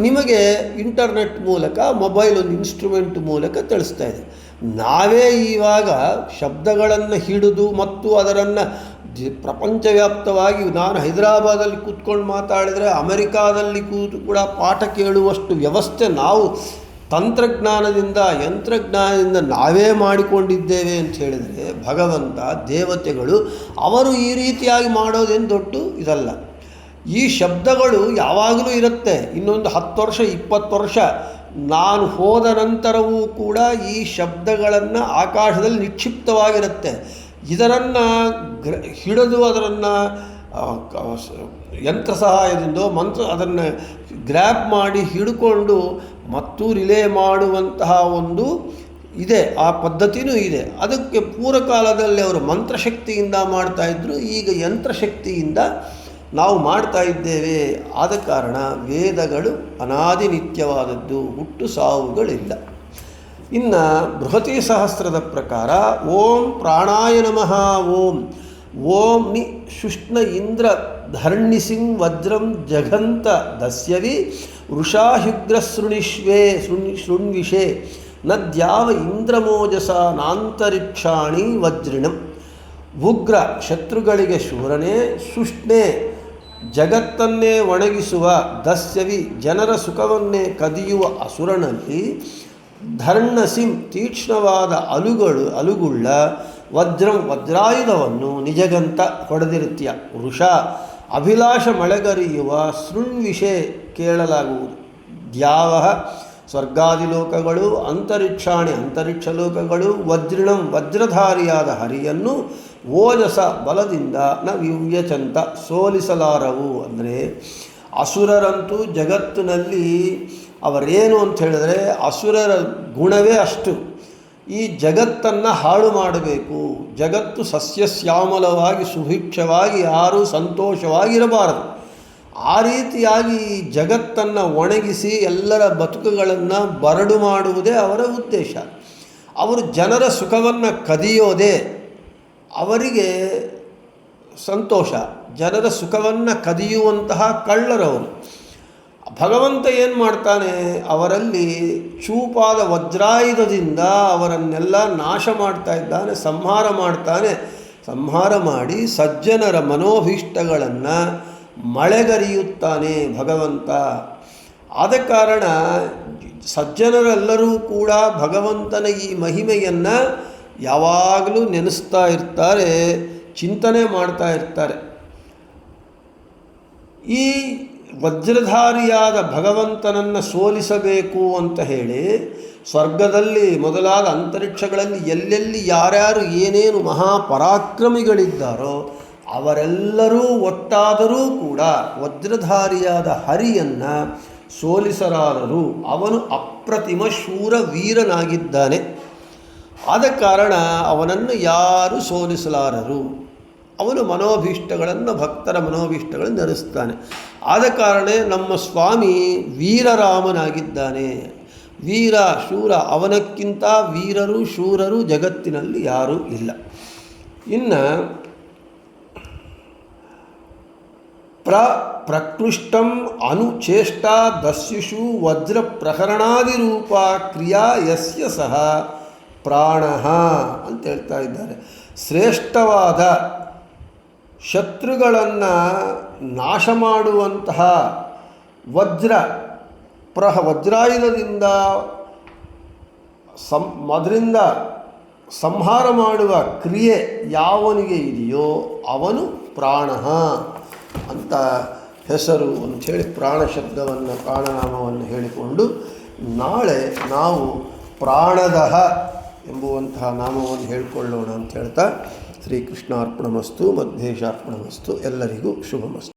ನಿಮಗೆ ಇಂಟರ್ನೆಟ್ ಮೂಲಕ, ಮೊಬೈಲ್ ಒಂದು ಇನ್ಸ್ಟ್ರೂಮೆಂಟ್ ಮೂಲಕ ತಿಳಿಸ್ತಾ ಇದೆ. ನಾವೇ ಇವಾಗ ಶಬ್ದಗಳನ್ನು ಹಿಡಿದು ಮತ್ತು ಅದರನ್ನು ಪ್ರಪಂಚವ್ಯಾಪ್ತವಾಗಿ, ನಾನು ಹೈದರಾಬಾದಲ್ಲಿ ಕೂತ್ಕೊಂಡು ಮಾತಾಡಿದರೆ ಅಮೆರಿಕಾದಲ್ಲಿ ಕೂತು ಕೂಡ ಪಾಠ ಕೇಳುವಷ್ಟು ವ್ಯವಸ್ಥೆ ನಾವು ತಂತ್ರಜ್ಞಾನದಿಂದ ಯಂತ್ರಜ್ಞಾನದಿಂದ ನಾವೇ ಮಾಡಿಕೊಂಡಿದ್ದೇವೆ ಅಂತ ಹೇಳಿದರೆ ಭಗವಂತ ದೇವತೆಗಳು ಅವರು ಈ ರೀತಿಯಾಗಿ ಮಾಡೋದೇನು ದೊಡ್ಡ ಇದಲ್ಲ. ಈ ಶಬ್ದಗಳು ಯಾವಾಗಲೂ ಇರುತ್ತೆ. ಇನ್ನೊಂದು 10 ವರ್ಷ 20 ವರ್ಷ ನಾನು ಹೋದ ನಂತರವೂ ಕೂಡ ಈ ಶಬ್ದಗಳನ್ನು ಆಕಾಶದಲ್ಲಿ ನಿಕ್ಷಿಪ್ತವಾಗಿರುತ್ತೆ. ಇದರನ್ನು ಹಿಡಿದು ಅದನ್ನು ಯಂತ್ರ ಸಹಾಯದಿಂದ ಅದನ್ನು ಗ್ರ್ಯಾಪ್ ಮಾಡಿ ಹಿಡ್ಕೊಂಡು ಮತ್ತು ರಿಲೇ ಮಾಡುವಂತಹ ಒಂದು ಇದೆ, ಆ ಪದ್ಧತಿನೂ ಇದೆ. ಅದಕ್ಕೆ ಪೂರ್ವಕಾಲದಲ್ಲಿ ಅವರು ಮಂತ್ರಶಕ್ತಿಯಿಂದ ಮಾಡ್ತಾಯಿದ್ರು, ಈಗ ಯಂತ್ರಶಕ್ತಿಯಿಂದ ನಾವು ಮಾಡ್ತಾ ಇದ್ದೇವೆ. ಆದ ಕಾರಣ ವೇದಗಳು ಅನಾದಿ ನಿತ್ಯವಾದದ್ದು, ಹುಟ್ಟು ಸಾವುಗಳಿಲ್ಲ. ಇನ್ನು ಬೃಹತಿ ಸಹಸ್ರದ ಪ್ರಕಾರ ಓಂ ಪ್ರಾಣಾಯ ನಮಃ ಓಂ ಓಂ ನಿ ಶುಷ್ಣ ಇಂದ್ರ ಧರ್ಣಿಸಿಂ ವಜ್ರಂ ಜಘಂತ ದಸ್ಯವಿ ವೃಷಾಹ್ಯುಗ್ರ ಶೃಣ್ವಿಷೇ ನದ್ಯಾವ ಇಂದ್ರಮೋಜಸ ನಾಂತರಿಕ್ಷಾಣಿ ವಜ್ರಿಣಂ. ಉಗ್ರ ಶತ್ರುಗಳಿಗೆ ಶೂರನೇ, ಶುಷ್ಣೆ ಜಗತ್ತನ್ನೇ ಒಣಗಿಸುವ, ದಸ್ಯವಿ ಜನರ ಸುಖವನ್ನೇ ಕದಿಯುವ ಅಸುರನಲ್ಲಿ, ಧರ್ಣಸಿಂ ತೀಕ್ಷ್ಣವಾದ ಅಲುಗುಳ್ಳ, ವಜ್ರಂ ವಜ್ರಾಯುಧವನ್ನು ನಿಜಗಂತ ಹೊಡೆದಿರುತ್ತೀಯ, ವೃಷ ಅಭಿಲಾಷ ಮಳೆಗರಿಯುವ, ಶೃಣ್ವಿಷೆ ಕೇಳಲಾಗುವುದು, ದ್ಯಾವ ಸ್ವರ್ಗಾದಿ ಲೋಕಗಳು, ಅಂತರಿಕ್ಷಾಣಿ ಅಂತರಿಕ್ಷ ಲೋಕಗಳು, ವಜ್ರಿಣಂ ವಜ್ರಧಾರಿಯಾದ ಹರಿಯನ್ನು, ಓಜಸ ಬಲದಿಂದ ನ ವಿವ್ಯಚಂತ ಸೋಲಿಸಲಾರವು. ಅಂದರೆ ಅಸುರರಂತೂ ಜಗತ್ತಿನಲ್ಲಿ ಅವರೇನು ಅಂತ ಹೇಳಿದ್ರೆ ಅಸುರರ ಗುಣವೇ ಅಷ್ಟು. ಈ ಜಗತ್ತನ್ನು ಹಾಳು ಮಾಡಬೇಕು, ಜಗತ್ತು ಸಸ್ಯಶ್ಯಾಮಲವಾಗಿ ಸುಭಿಕ್ಷವಾಗಿ ಯಾರೂ ಸಂತೋಷವಾಗಿರಬಾರದು. ಆ ರೀತಿಯಾಗಿ ಜಗತ್ತನ್ನು ಒಣಗಿಸಿ ಎಲ್ಲರ ಬದುಕುಗಳನ್ನು ಬರಡು ಮಾಡುವುದೇ ಅವರ ಉದ್ದೇಶ. ಅವರು ಜನರ ಸುಖವನ್ನು ಕದಿಯೋದೇ ಅವರಿಗೆ ಸಂತೋಷ. ಜನರ ಸುಖವನ್ನು ಕದಿಯುವಂತಹ ಕಳ್ಳರವರು. ಭಗವಂತ ಏನು ಮಾಡ್ತಾನೆ, ಅವರಲ್ಲಿ ಚೂಪಾದ ವಜ್ರಾಯುಧದಿಂದ ಅವರನ್ನೆಲ್ಲ ನಾಶ ಮಾಡ್ತಾ ಇದ್ದಾನೆ, ಸಂಹಾರ ಮಾಡ್ತಾನೆ. ಸಂಹಾರ ಮಾಡಿ ಸಜ್ಜನರ ಮನೋಭೀಷ್ಟಗಳನ್ನು ಮಳೆಗರಿಯುತ್ತಾನೆ ಭಗವಂತ. ಆದ ಕಾರಣ ಸಜ್ಜನರೆಲ್ಲರೂ ಕೂಡ ಭಗವಂತನ ಈ ಮಹಿಮೆಯನ್ನು ಯಾವಾಗಲೂ ನೆನೆಸ್ತಾ ಇರ್ತಾರೆ, ಚಿಂತನೆ ಮಾಡ್ತಾ ಇರ್ತಾರೆ. ಈ ವಜ್ರಧಾರಿಯಾದ ಭಗವಂತನನ್ನು ಸೋಲಿಸಬೇಕು ಅಂತ ಹೇಳಿ ಸ್ವರ್ಗದಲ್ಲಿ ಮೊದಲಾದ ಅಂತರಿಕ್ಷಗಳಲ್ಲಿ ಎಲ್ಲೆಲ್ಲಿ ಯಾರ್ಯಾರು ಏನೇನು ಮಹಾಪರಾಕ್ರಮಿಗಳಿದ್ದಾರೋ ಅವರೆಲ್ಲರೂ ಒಟ್ಟಾದರೂ ಕೂಡ ವಜ್ರಧಾರಿಯಾದ ಹರಿಯನ್ನು ಸೋಲಿಸಲಾರರು. ಅವನು ಅಪ್ರತಿಮ ಶೂರ ವೀರನಾಗಿದ್ದಾನೆ. ಆದ ಕಾರಣ ಅವನನ್ನು ಯಾರೂ ಸೋಲಿಸಲಾರರು. ಅವನು ಮನೋಭೀಷ್ಟಗಳನ್ನು, ಭಕ್ತರ ಮನೋಭೀಷ್ಟಗಳನ್ನು ನೆರೆಸ್ತಾನೆ. ಆದ ಕಾರಣ ನಮ್ಮ ಸ್ವಾಮಿ ವೀರರಾಮನಾಗಿದ್ದಾನೆ. ವೀರ ಶೂರ, ಅವನಕ್ಕಿಂತ ವೀರರು ಶೂರರು ಜಗತ್ತಿನಲ್ಲಿ ಯಾರೂ ಇಲ್ಲ. ಇನ್ನು ಪ್ರಕೃಷ್ಟಂ ಅನುಚೇಷ್ಟಾ ದಸ್ಯುಷು ವಜ್ರ ಪ್ರಹರಣಾದಿರೂಪ ಕ್ರಿಯಾ ಯಸ್ಯ ಸಹ ಪ್ರಾಣ ಅಂತ ಹೇಳ್ತಾ ಇದ್ದಾರೆ. ಶ್ರೇಷ್ಠವಾದ ಶತ್ರುಗಳನ್ನು ನಾಶ ಮಾಡುವಂತಹ ವಜ್ರಾಯುಧದಿಂದ ಅದರಿಂದ ಸಂಹಾರ ಮಾಡುವ ಕ್ರಿಯೆ ಯಾವನಿಗೆ ಇದೆಯೋ ಅವನು ಪ್ರಾಣ ಅಂತ ಹೆಸರು ಅಂಥೇಳಿ ಪ್ರಾಣ ಶಬ್ದವನ್ನು, ಪ್ರಾಣನಾಮವನ್ನು ಹೇಳಿಕೊಂಡು ನಾಳೆ ನಾವು ಪ್ರಾಣದಃ ಎಂಬುವಂತಹ ನಾಮವನ್ನು ಹೇಳಿಕೊಳ್ಳೋಣ ಅಂತ ಹೇಳ್ತಾ ಶ್ರೀಕೃಷ್ಣಾರ್ಪಣಮಸ್ತು, ಮಧ್ವೇಶಾರ್ಪಣಮಸ್ತು. ಎಲ್ಲರಿಗೂ ಶುಭಮಸ್ತು.